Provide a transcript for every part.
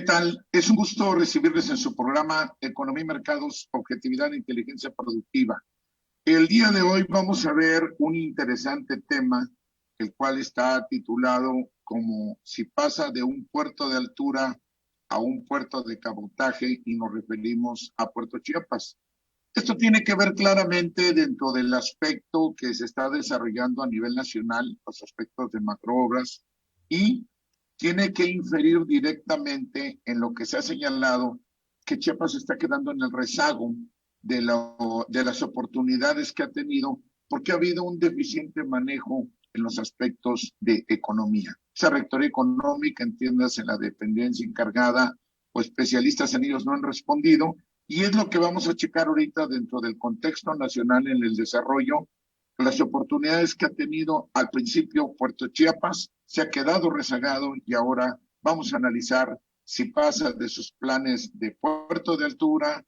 tal? Es un gusto recibirles en su programa Economía y Mercados, Objetividad e Inteligencia Productiva. El día de hoy vamos a ver un interesante tema, el cual está titulado como si pasa de un puerto de altura a un puerto de cabotaje y nos referimos a Puerto Chiapas. Esto tiene que ver claramente dentro del aspecto que se está desarrollando a nivel nacional, los aspectos de macroobras, y tiene que inferir directamente en lo que se ha señalado que Chiapas está quedando en el rezago de las oportunidades que ha tenido porque ha habido un deficiente manejo en los aspectos de economía. Esa rectoría económica, entiéndase, la dependencia encargada o especialistas en ellos no han respondido, y es lo que vamos a checar ahorita dentro del contexto nacional en el desarrollo. Las oportunidades que ha tenido al principio Puerto Chiapas se ha quedado rezagado y ahora vamos a analizar si pasa de sus planes de puerto de altura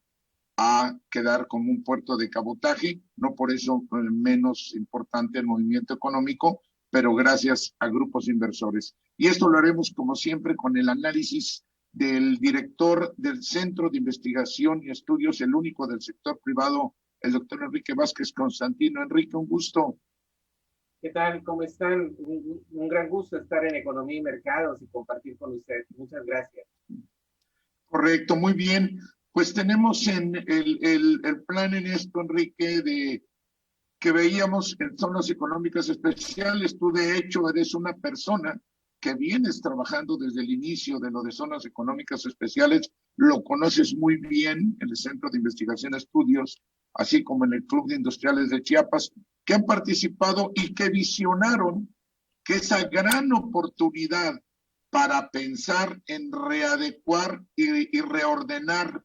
a quedar como un puerto de cabotaje, no por eso menos importante el movimiento económico, pero gracias a grupos inversores. Y esto lo haremos como siempre con el análisis del director del Centro de Investigación y Estudios, el único del sector privado, el doctor Enrique Vázquez Constantino. Enrique, un gusto. ¿Qué tal? ¿Cómo están? Un gran gusto estar en Economía y Mercados y compartir con ustedes. Muchas gracias. Correcto, muy bien. Pues tenemos en el plan en esto, Enrique, de que veíamos en zonas económicas especiales. Tú, de hecho, eres una persona que vienes trabajando desde el inicio de lo de zonas económicas especiales, lo conoces muy bien en el Centro de Investigación y Estudios, así como en el Club de Industriales de Chiapas, que han participado y que visionaron que esa gran oportunidad para pensar en readecuar y reordenar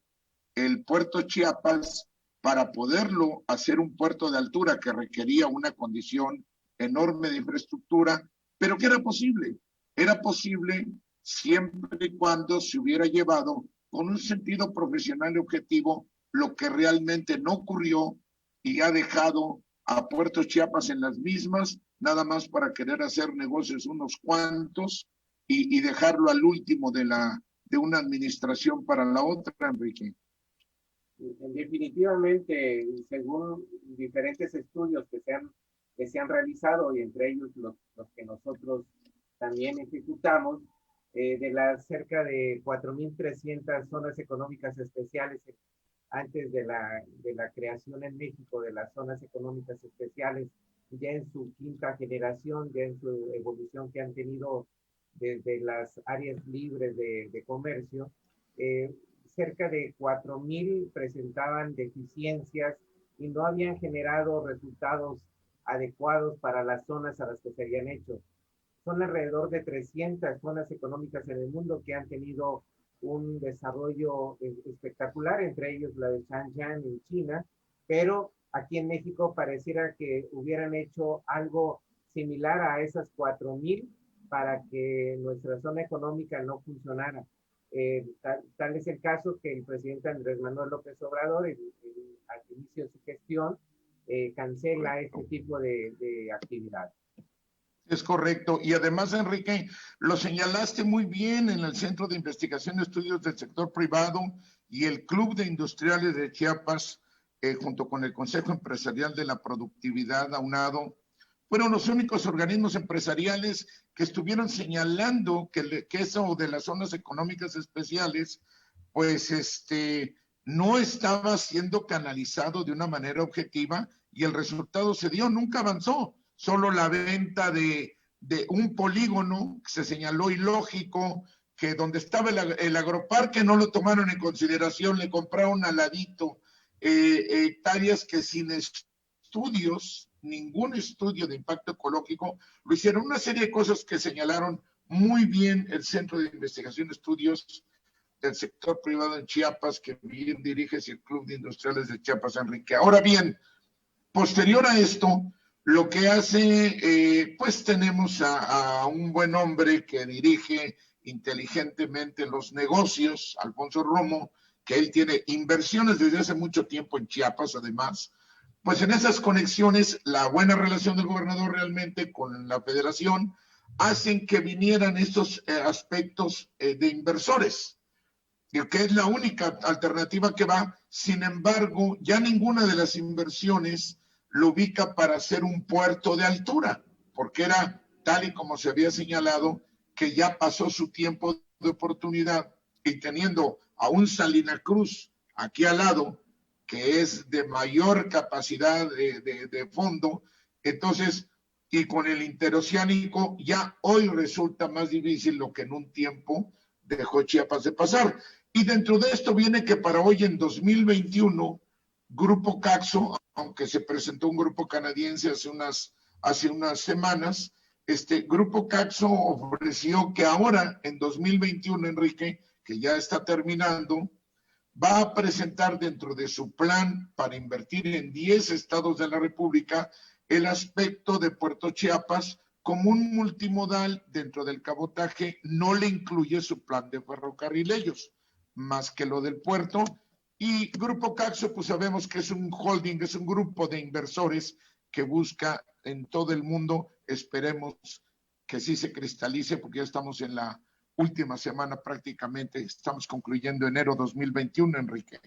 el puerto Chiapas para poderlo hacer un puerto de altura que requería una condición enorme de infraestructura, pero que era posible. Era posible siempre y cuando se hubiera llevado con un sentido profesional y objetivo, lo que realmente no ocurrió y ha dejado a Puerto Chiapas en las mismas, nada más para querer hacer negocios unos cuantos y dejarlo al último de una administración para la otra, Enrique. Definitivamente, según diferentes estudios que se han realizado, y entre ellos los que nosotros también ejecutamos, de las cerca de 4.300 zonas económicas especiales antes de la creación en México de las zonas económicas especiales, ya en su quinta generación, ya en su evolución que han tenido desde las áreas libres de comercio, cerca de 4.000 presentaban deficiencias y no habían generado resultados adecuados para las zonas a las que se habían hecho. Son alrededor de 300 zonas económicas en el mundo que han tenido un desarrollo espectacular, entre ellos la de Shenzhen en China, pero aquí en México pareciera que hubieran hecho algo similar a esas 4.000 para que nuestra zona económica no funcionara. Tal es el caso que el presidente Andrés Manuel López Obrador, al inicio de su gestión, cancela este tipo de actividad. Es correcto. Y además, Enrique, lo señalaste muy bien en el Centro de Investigación y Estudios del Sector Privado y el Club de Industriales de Chiapas, junto con el Consejo Empresarial de la Productividad aunado, fueron los únicos organismos empresariales que estuvieron señalando que eso de las zonas económicas especiales, pues no estaba siendo canalizado de una manera objetiva y el resultado se dio, nunca avanzó. Solo la venta de un polígono que se señaló ilógico, que donde estaba el agroparque no lo tomaron en consideración, le compraron al ladito hectáreas que sin estudios, ningún estudio de impacto ecológico, lo hicieron. Una serie de cosas que señalaron muy bien el Centro de Investigación y Estudios del Sector Privado en Chiapas, que bien diriges, el Club de Industriales de Chiapas, Enrique. Ahora bien, posterior a esto, lo que hace, pues tenemos a un buen hombre que dirige inteligentemente los negocios, Alfonso Romo, que él tiene inversiones desde hace mucho tiempo en Chiapas, además. Pues en esas conexiones, la buena relación del gobernador realmente con la federación hacen que vinieran estos aspectos de inversores. que es la única alternativa que va. Sin embargo, ya ninguna de las inversiones lo ubica para ser un puerto de altura, porque era tal y como se había señalado, que ya pasó su tiempo de oportunidad, y teniendo a un Salina Cruz aquí al lado, que es de mayor capacidad de fondo, entonces, y con el interoceánico, ya hoy resulta más difícil lo que en un tiempo dejó Chiapas de pasar. Y dentro de esto viene que para hoy, en 2021, Grupo Caxo, aunque se presentó un grupo canadiense hace unas semanas, Grupo Caxo ofreció que ahora, en 2021, Enrique, que ya está terminando, va a presentar dentro de su plan para invertir en 10 estados de la República el aspecto de Puerto Chiapas como un multimodal dentro del cabotaje. No le incluye su plan de ferrocarril ellos, más que lo del puerto. Y Grupo Caxo, pues sabemos que es un holding, es un grupo de inversores que busca en todo el mundo, esperemos que sí se cristalice, porque ya estamos en la última semana prácticamente, estamos concluyendo enero 2021, Enrique.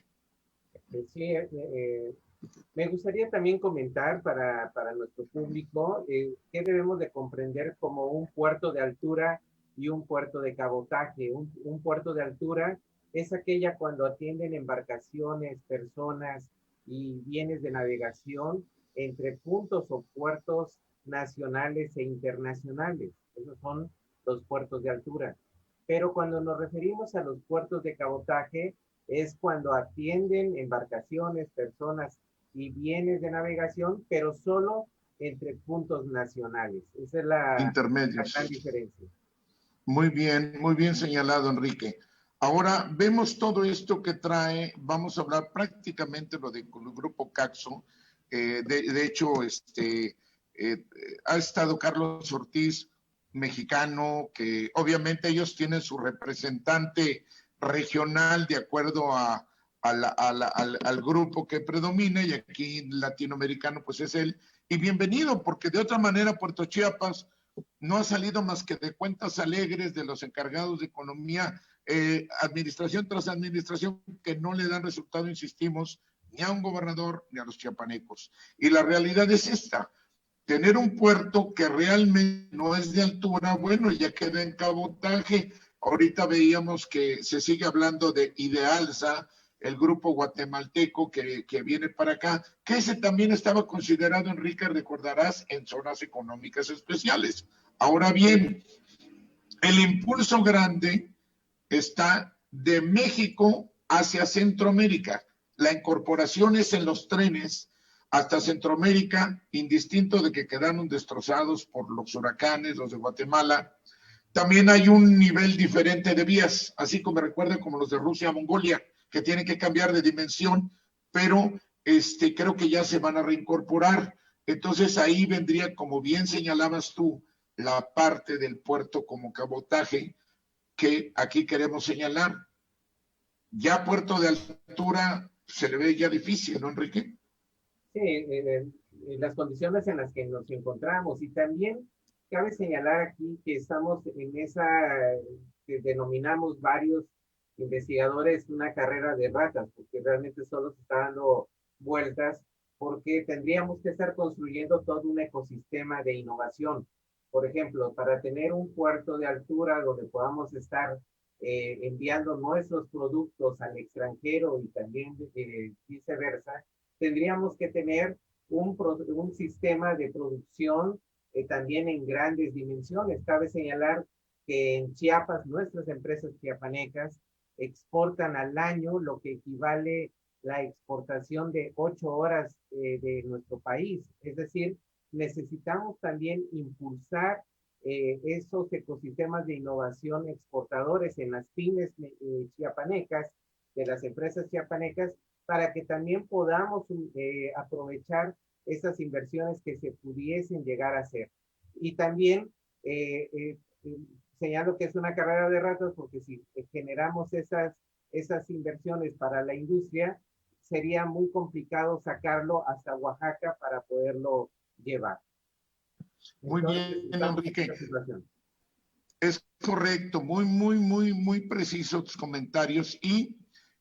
Sí, me gustaría también comentar para nuestro público qué debemos de comprender como un puerto de altura y un puerto de cabotaje. Un puerto de altura es aquella cuando atienden embarcaciones, personas y bienes de navegación entre puntos o puertos nacionales e internacionales. Esos son los puertos de altura. Pero cuando nos referimos a los puertos de cabotaje, es cuando atienden embarcaciones, personas y bienes de navegación, pero solo entre puntos nacionales. Esa es la gran Intermedios. diferencia. Muy bien señalado, Enrique. Ahora vemos todo esto que trae, vamos a hablar prácticamente lo del Grupo Caxo. De hecho, ha estado Carlos Ortiz, mexicano, que obviamente ellos tienen su representante regional de acuerdo al grupo que predomina, y aquí latinoamericano pues es él. Y bienvenido, porque de otra manera Puerto Chiapas no ha salido más que de cuentas alegres de los encargados de economía, administración tras administración, que no le dan resultado, insistimos, ni a un gobernador ni a los chiapanecos. Y la realidad es esta: tener un puerto que realmente no es de altura, bueno, ya queda en cabotaje. Ahorita veíamos que se sigue hablando de Idealsa, el grupo guatemalteco que viene para acá, que ese también estaba considerado, Enrique, recordarás, en zonas económicas especiales. Ahora bien, el impulso grande está de México hacia Centroamérica. La incorporación es en los trenes hasta Centroamérica, indistinto de que quedaron destrozados por los huracanes, los de Guatemala. También hay un nivel diferente de vías, así como me recuerda como los de Rusia a Mongolia, que tienen que cambiar de dimensión, pero creo que ya se van a reincorporar. Entonces ahí vendría, como bien señalabas tú, la parte del puerto como cabotaje, que aquí queremos señalar. Ya puerto de altura se le ve ya difícil, ¿no, Enrique? Sí, las condiciones en las que nos encontramos, y también cabe señalar aquí que estamos en esa que denominamos varios investigadores una carrera de ratas, porque realmente solo se está dando vueltas, porque tendríamos que estar construyendo todo un ecosistema de innovación. Por ejemplo, para tener un puerto de altura donde podamos estar enviando nuestros productos al extranjero y también viceversa, tendríamos que tener un sistema de producción también en grandes dimensiones. Cabe señalar que en Chiapas, nuestras empresas chiapanecas exportan al año lo que equivale la exportación de 8 horas de nuestro país. Es decir, necesitamos también impulsar esos ecosistemas de innovación exportadores en las pymes chiapanecas, de las empresas chiapanecas, para que también podamos aprovechar esas inversiones que se pudiesen llegar a hacer. Y también señalo que es una carrera de ratas, porque si generamos esas inversiones para la industria, sería muy complicado sacarlo hasta Oaxaca para poderlo llevar. Muy Entonces, bien, estamos en Enrique. esta situación. Es correcto, muy precisos tus comentarios, y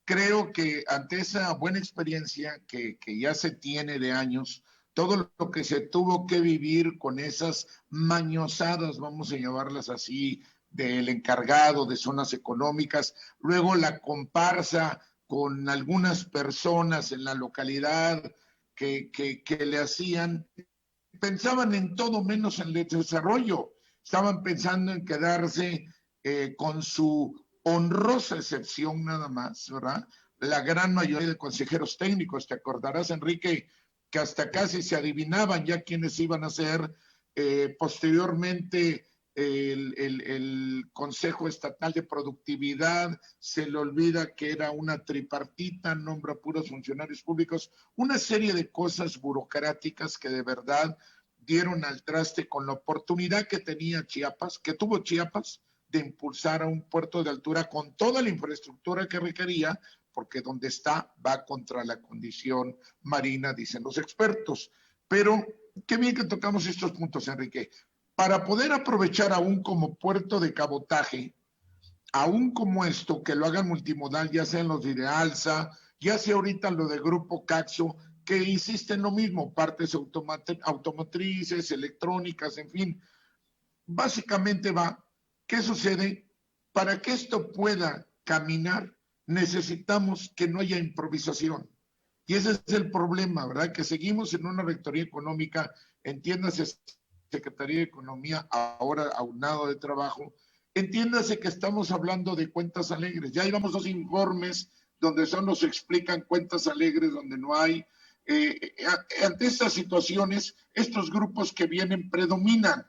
creo que ante esa buena experiencia que ya se tiene de años, todo lo que se tuvo que vivir con esas mañosadas, vamos a llamarlas así, del encargado de zonas económicas, luego la comparsa con algunas personas en la localidad que le hacían, pensaban en todo menos en el desarrollo, estaban pensando en quedarse con su honrosa excepción nada más, ¿verdad? La gran mayoría de consejeros técnicos, te acordarás, Enrique, que hasta casi se adivinaban ya quiénes iban a ser posteriormente el Consejo Estatal de Productividad, se le olvida que era una tripartita, nombra puros funcionarios públicos, una serie de cosas burocráticas que de verdad dieron al traste con la oportunidad que tenía Chiapas, que tuvo Chiapas, de impulsar a un puerto de altura con toda la infraestructura que requería, porque donde está va contra la condición marina, dicen los expertos. Pero qué bien que tocamos estos puntos, Enrique. Para poder aprovechar aún como puerto de cabotaje, aún como esto, que lo hagan multimodal, ya sea en los de Alsa, ya sea ahorita lo de Grupo Caxo, que insisten lo mismo, partes automotrices, electrónicas, en fin. Básicamente va, ¿qué sucede? Para que esto pueda caminar, necesitamos que no haya improvisación. Y ese es el problema, ¿verdad? Que seguimos en una rectoría económica, entiéndase Secretaría de Economía, ahora aunado de Trabajo, entiéndase que estamos hablando de cuentas alegres. Ya llevamos 2 informes donde solo nos explican cuentas alegres, donde no hay. Ante estas situaciones, estos grupos que vienen predominan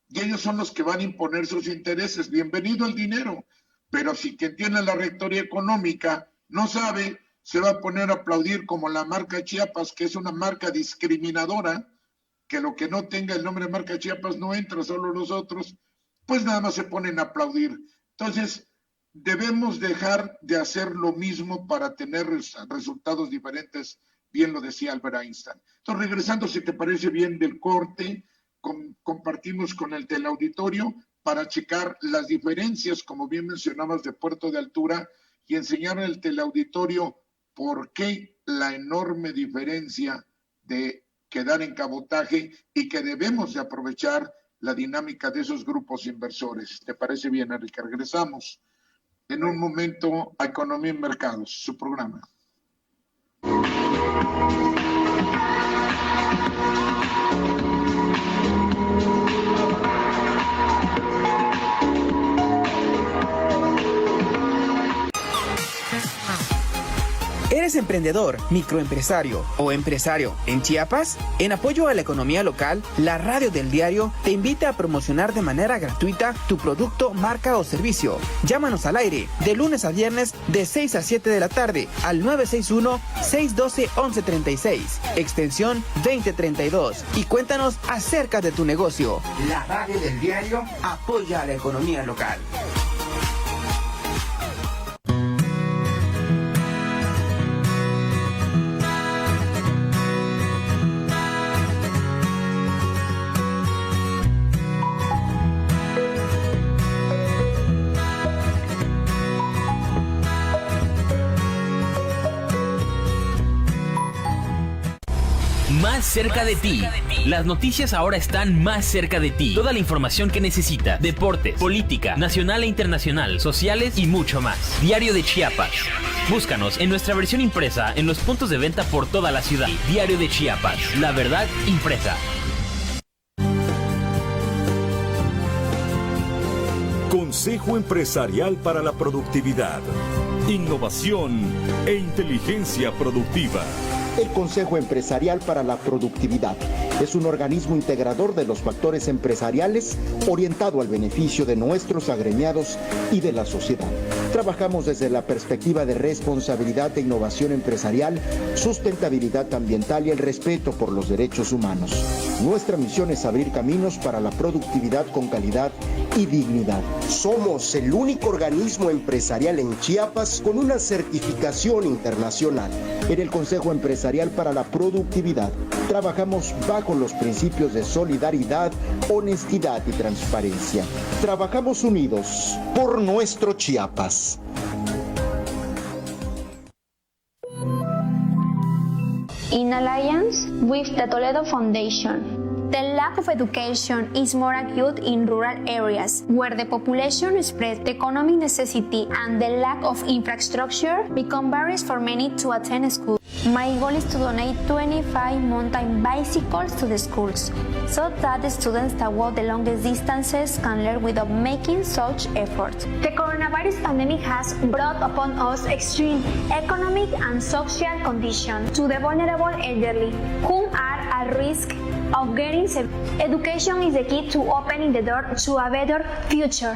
y ellos son los que van a imponer sus intereses. Bienvenido el dinero, pero si quien tiene la rectoría económica no sabe, se va a poner a aplaudir como la marca Chiapas, que es una marca discriminadora, que lo que no tenga el nombre de marca Chiapas no entra, solo los otros, pues nada más se ponen a aplaudir. Entonces, debemos dejar de hacer lo mismo para tener resultados diferentes, bien lo decía Albert Einstein. Entonces, regresando, si te parece bien, del corte, compartimos con el teleauditorio para checar las diferencias, como bien mencionabas, de puerto de altura, y enseñar al teleauditorio por qué la enorme diferencia de quedar en cabotaje y que debemos de aprovechar la dinámica de esos grupos inversores. ¿Te parece bien, Enrique? Regresamos en un momento a Economía en Mercados, su programa. ¿Eres emprendedor, microempresario o empresario en Chiapas? En apoyo a la economía local, la Radio del Diario te invita a promocionar de manera gratuita tu producto, marca o servicio. Llámanos al aire de lunes a viernes de 6 a 7 de la tarde al 961-612-1136, extensión 2032, y cuéntanos acerca de tu negocio. La Radio del Diario apoya a la economía local. Más cerca de ti. Las noticias ahora están más cerca de ti. Toda la información que necesitas. Deportes, política, nacional e internacional, sociales y mucho más. Diario de Chiapas. Búscanos en nuestra versión impresa en los puntos de venta por toda la ciudad. Diario de Chiapas. La verdad impresa. Consejo Empresarial para la Productividad, Innovación e Inteligencia Productiva. El Consejo Empresarial para la Productividad es un organismo integrador de los factores empresariales orientado al beneficio de nuestros agremiados y de la sociedad. Trabajamos desde la perspectiva de responsabilidad e innovación empresarial, sustentabilidad ambiental y el respeto por los derechos humanos. Nuestra misión es abrir caminos para la productividad con calidad y dignidad. Somos el único organismo empresarial en Chiapas con una certificación internacional. En el Consejo Empresarial para la Productividad, trabajamos bajo los principios de solidaridad, honestidad y transparencia. Trabajamos unidos por nuestro Chiapas. In alliance with the Toledo Foundation. The lack of education is more acute in rural areas, where the population spread, the economic necessity, and the lack of infrastructure become barriers for many to attend school. My goal is to donate 25 mountain bicycles to the schools, so that the students that walk the longest distances can learn without making such efforts. The coronavirus pandemic has brought upon us extreme economic and social conditions to the vulnerable elderly, who are at risk of getting sick. Education is the key to opening the door to a better future.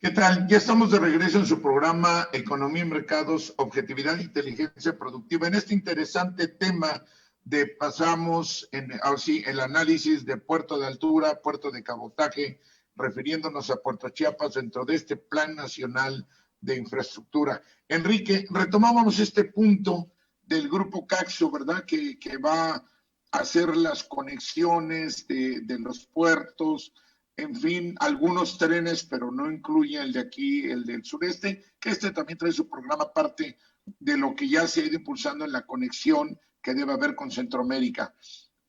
¿Qué tal? Ya estamos de regreso en su programa Economía y Mercados, Objetividad e Inteligencia Productiva. En este interesante tema pasamos el análisis de puerto de altura, puerto de cabotaje, refiriéndonos a Puerto Chiapas dentro de este Plan Nacional de Infraestructura. Enrique, retomábamos este punto del Grupo Caxo, ¿verdad? Que va a hacer las conexiones de los puertos, en fin, algunos trenes, pero no incluye el de aquí, el del sureste, que también trae su programa parte de lo que ya se ha ido impulsando en la conexión que debe haber con Centroamérica.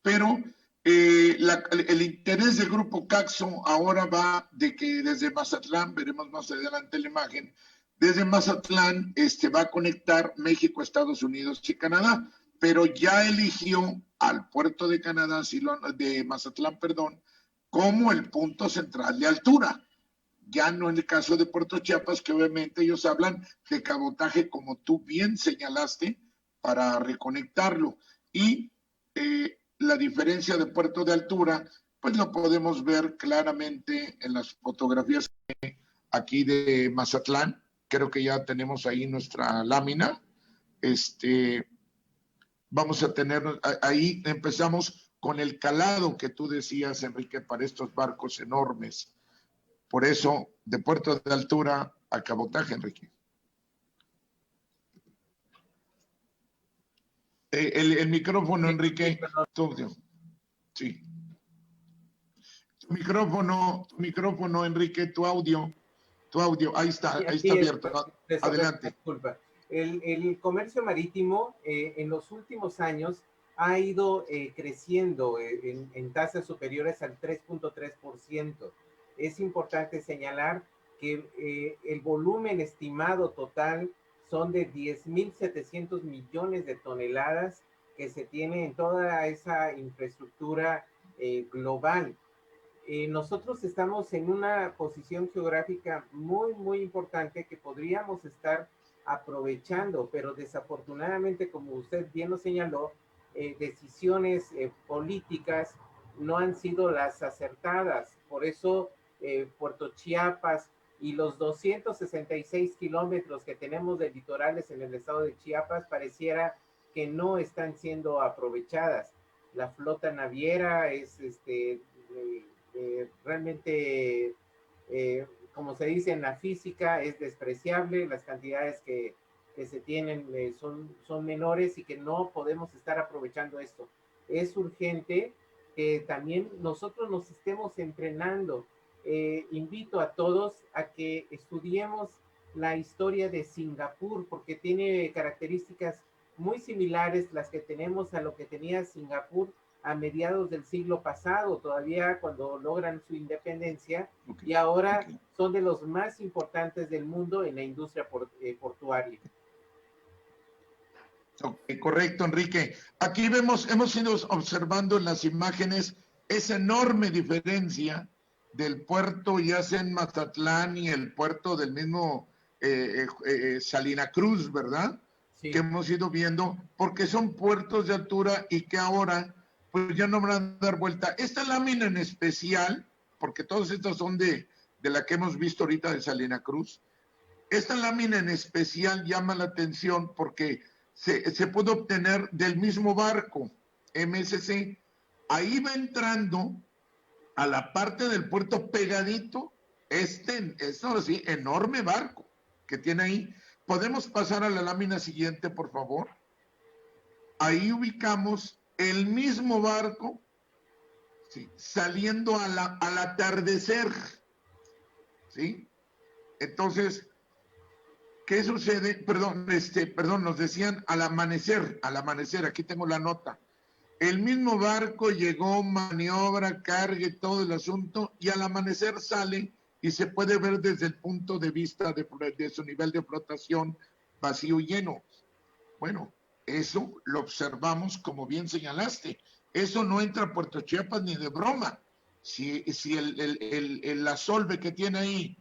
Pero el interés del Grupo Caxo ahora va de que desde Mazatlán, veremos más adelante la imagen, desde Mazatlán va a conectar México, Estados Unidos y Canadá, pero ya eligió al puerto de Canadá, de Mazatlán, perdón, como el punto central de altura. Ya no en el caso de Puerto Chiapas, que obviamente ellos hablan de cabotaje, como tú bien señalaste, para reconectarlo. Y la diferencia de puerto de altura, pues lo podemos ver claramente en las fotografías aquí de Mazatlán. Creo que ya tenemos ahí nuestra lámina. Vamos a tener, ahí empezamos con el calado que tú decías, Enrique, para estos barcos enormes. Por eso, de puerto de altura a cabotaje, Enrique. El micrófono, Enrique. Sí. Tu micrófono, Enrique, tu audio, ahí está abierto. Adelante. Disculpa. El comercio marítimo en los últimos años ha ido creciendo en tasas superiores al 3.3%. Es importante señalar que el volumen estimado total son de 10.700 millones de toneladas que se tiene en toda esa infraestructura global. Nosotros estamos en una posición geográfica muy, muy importante que podríamos estar aprovechando, pero desafortunadamente, como usted bien lo señaló, decisiones políticas no han sido las acertadas. Por eso Puerto Chiapas y los 266 kilómetros que tenemos de litorales en el estado de Chiapas pareciera que no están siendo aprovechadas. La flota naviera es realmente, como se dice en la física, es despreciable. Las cantidades que se tienen son menores y que no podemos estar aprovechando esto. Es urgente que también nosotros nos estemos entrenando. Invito a todos a que estudiemos la historia de Singapur, porque tiene características muy similares las que tenemos a lo que tenía Singapur a mediados del siglo pasado, todavía cuando logran su independencia, y ahora son de los más importantes del mundo en la industria portuaria. Correcto, Enrique. Aquí hemos ido observando en las imágenes esa enorme diferencia del puerto, ya sea en Mazatlán y el puerto del mismo Salina Cruz, ¿verdad? Sí. Que hemos ido viendo, porque son puertos de altura y que ahora pues ya no van a dar vuelta. Esta lámina en especial, porque todas estas son de la que hemos visto ahorita de Salina Cruz, esta lámina en especial llama la atención porque se puede obtener del mismo barco, MSC. Ahí va entrando a la parte del puerto pegadito, ahora sí, enorme barco que tiene ahí. ¿Podemos pasar a la lámina siguiente, por favor? Ahí ubicamos el mismo barco, ¿sí?, saliendo al atardecer, ¿sí? Entonces, ¿qué sucede? Perdón, nos decían al amanecer, aquí tengo la nota. El mismo barco llegó, maniobra, cargue, todo el asunto, y al amanecer sale y se puede ver desde el punto de vista de su nivel de flotación vacío y lleno. Bueno, eso lo observamos como bien señalaste. Eso no entra a Puerto Chiapas ni de broma. Si el asolve que tiene ahí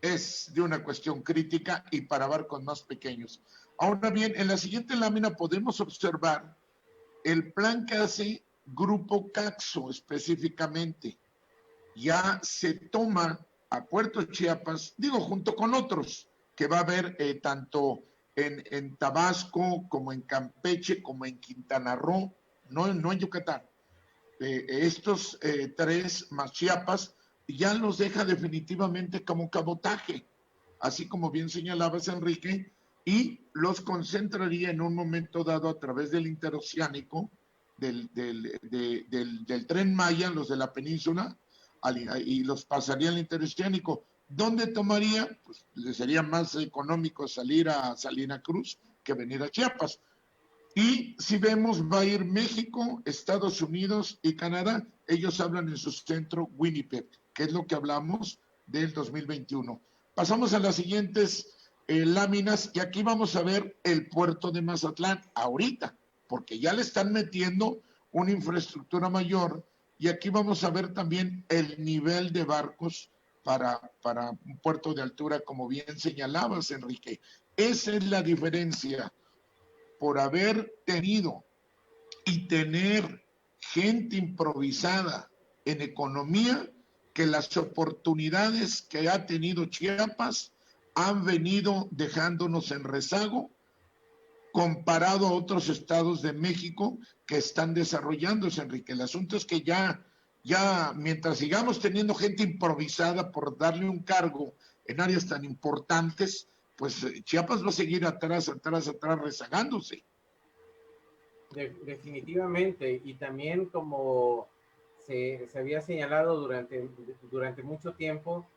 es de una cuestión crítica y para barcos más pequeños. Ahora bien, en la siguiente lámina podemos observar el plan que hace Grupo Caxo específicamente. Ya se toma a Puerto Chiapas, digo, junto con otros, que va a haber tanto en Tabasco, como en Campeche, como en Quintana Roo, no en Yucatán. Estos tres más Chiapas ya los deja definitivamente como cabotaje, así como bien señalabas, Enrique, y los concentraría en un momento dado a través del interoceánico, del Tren Maya, los de la península, y los pasaría al interoceánico. ¿Dónde tomaría? Pues les sería más económico salir a Salina Cruz que venir a Chiapas. Y si vemos, va a ir México, Estados Unidos y Canadá. Ellos hablan en su centro Winnipeg, que es lo que hablamos del 2021. Pasamos a las siguientes láminas, y aquí vamos a ver el puerto de Mazatlán ahorita, porque ya le están metiendo una infraestructura mayor, y aquí vamos a ver también el nivel de barcos para un puerto de altura, como bien señalabas, Enrique. Esa es la diferencia. Por haber tenido y tener gente improvisada en economía, que las oportunidades que ha tenido Chiapas han venido dejándonos en rezago comparado a otros estados de México que están desarrollándose, Enrique. El asunto es que ya mientras sigamos teniendo gente improvisada por darle un cargo en áreas tan importantes, pues Chiapas va a seguir atrás, rezagándose. Definitivamente, y también como se había señalado durante mucho tiempo,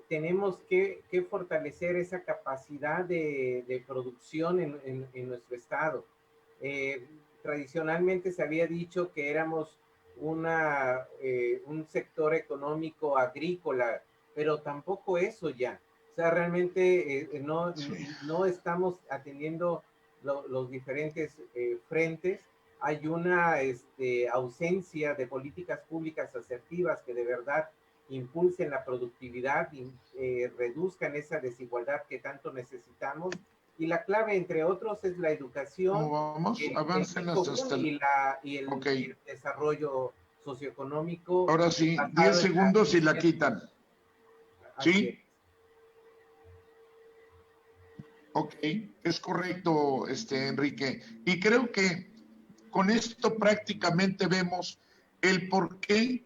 tenemos que fortalecer esa capacidad de producción en nuestro estado. Tradicionalmente se había dicho que éramos un sector económico agrícola, pero tampoco eso ya. O sea, realmente no estamos atendiendo los diferentes frentes. Hay una ausencia de políticas públicas asertivas que de verdad impulsen la productividad y reduzcan esa desigualdad que tanto necesitamos. Y la clave, entre otros, es la educación, y el desarrollo socioeconómico. Ahora sí, 10 segundos y la quitan. ¿Sí? Ok, es correcto, Enrique. Y creo que con esto prácticamente vemos el por qué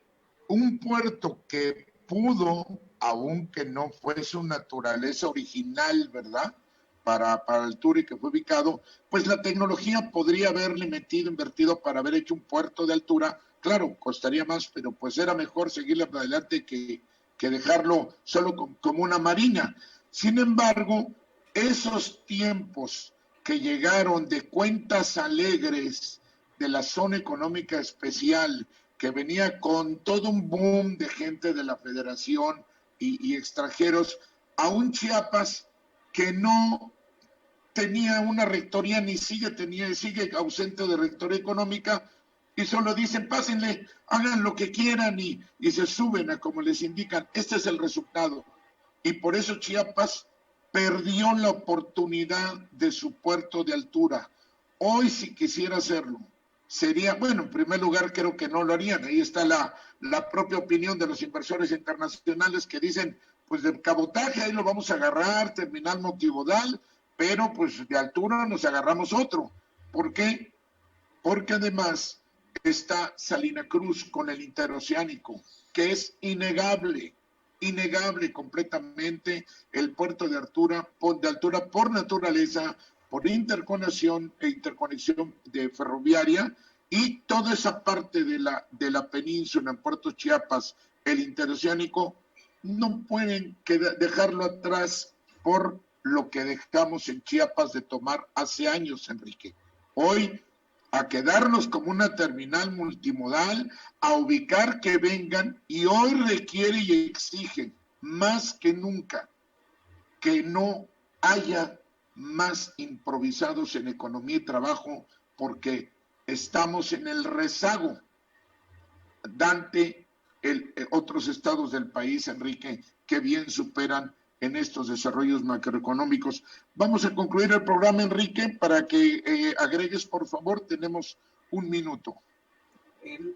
un puerto que pudo, aunque no fue su naturaleza original, ¿verdad?, para altura y que fue ubicado, pues la tecnología podría haberle invertido para haber hecho un puerto de altura. Claro, costaría más, pero pues era mejor seguirle para adelante que dejarlo solo como una marina. Sin embargo, esos tiempos que llegaron de cuentas alegres de la zona económica especial, que venía con todo un boom de gente de la Federación y extranjeros, a un Chiapas que no tenía una rectoría, sigue ausente de rectoría económica, y solo dicen, pásenle, hagan lo que quieran y se suben a como les indican. Este es el resultado. Y por eso Chiapas perdió la oportunidad de su puerto de altura. Hoy, si quisiera hacerlo, sería, bueno, en primer lugar creo que no lo harían. Ahí está la propia opinión de los inversores internacionales que dicen, pues de cabotaje ahí lo vamos a agarrar, terminal multimodal, pero pues de altura nos agarramos otro. ¿Por qué? Porque además está Salina Cruz con el interoceánico, que es innegable completamente el puerto de altura por naturaleza, por interconexión de ferroviaria, y toda esa parte de la península en Puerto Chiapas, el interoceánico, no pueden dejarlo atrás por lo que dejamos en Chiapas de tomar hace años, Enrique. Hoy, a quedarnos como una terminal multimodal, a ubicar que vengan, y hoy requiere y exige más que nunca que no haya más improvisados en economía y trabajo, porque estamos en el rezago ante otros estados del país, Enrique, que bien superan en estos desarrollos macroeconómicos. Vamos a concluir el programa, Enrique, para que agregues, por favor, tenemos un minuto.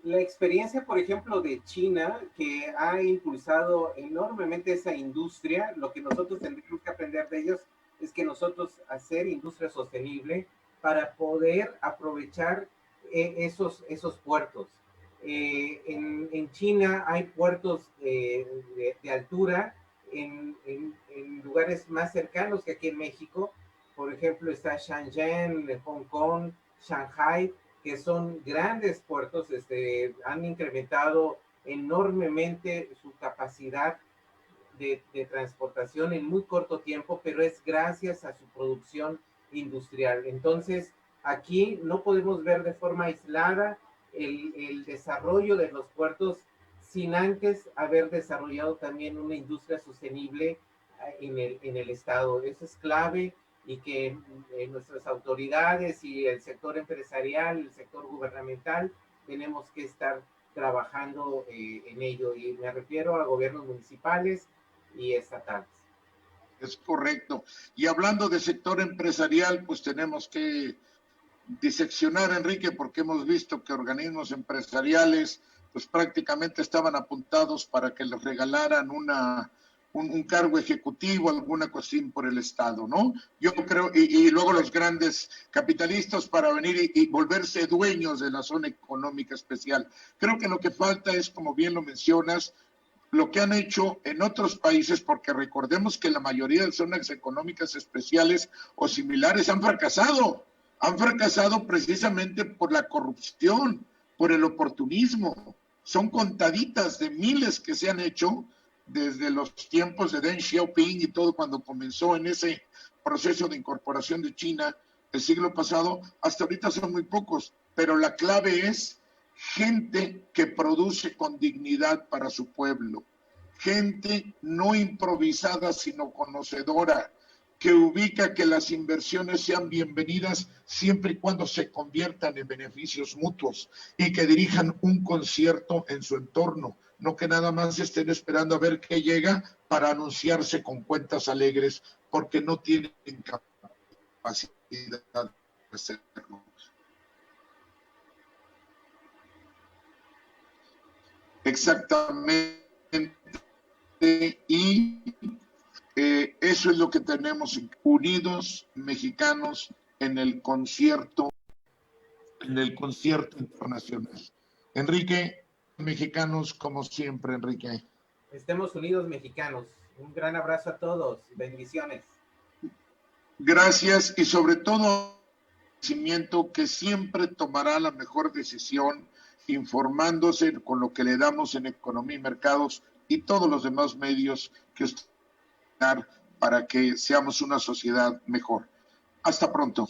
La experiencia, por ejemplo, de China, que ha impulsado enormemente esa industria, lo que nosotros tendríamos que aprender de ellos es que nosotros hacer industria sostenible para poder aprovechar esos puertos. En China hay puertos de altura en lugares más cercanos que aquí en México. Por ejemplo, está Shenzhen, Hong Kong, Shanghai, que son grandes puertos, han incrementado enormemente su capacidad de transportación en muy corto tiempo, pero es gracias a su producción industrial. Entonces, aquí no podemos ver de forma aislada el desarrollo de los puertos sin antes haber desarrollado también una industria sostenible en el Estado. Eso es clave, y que nuestras autoridades y el sector empresarial, el sector gubernamental, tenemos que estar trabajando en ello. Y me refiero a gobiernos municipales y estatales. Es correcto. Y hablando de sector empresarial, pues tenemos que diseccionar, Enrique, porque hemos visto que organismos empresariales pues prácticamente estaban apuntados para que les regalaran un cargo ejecutivo, alguna cuestión por el Estado, ¿no? Yo creo, y luego los grandes capitalistas para venir y volverse dueños de la zona económica especial. Creo que lo que falta es, como bien lo mencionas, lo que han hecho en otros países, porque recordemos que la mayoría de zonas económicas especiales o similares han fracasado precisamente por la corrupción, por el oportunismo. Son contaditas de miles que se han hecho desde los tiempos de Deng Xiaoping y todo, cuando comenzó en ese proceso de incorporación de China el siglo pasado, hasta ahorita son muy pocos, pero la clave es gente que produce con dignidad para su pueblo, gente no improvisada sino conocedora, que ubica que las inversiones sean bienvenidas siempre y cuando se conviertan en beneficios mutuos y que dirijan un concierto en su entorno, no que nada más estén esperando a ver qué llega para anunciarse con cuentas alegres, porque no tienen capacidad de hacerlo. Exactamente, y eso es lo que tenemos, unidos mexicanos en el concierto internacional. Enrique, mexicanos como siempre, Enrique. Estemos unidos, mexicanos. Un gran abrazo a todos. Bendiciones. Gracias, y sobre todo conocimiento, que siempre tomará la mejor decisión informándose con lo que le damos en Economía y Mercados y todos los demás medios que usted para que seamos una sociedad mejor. Hasta pronto.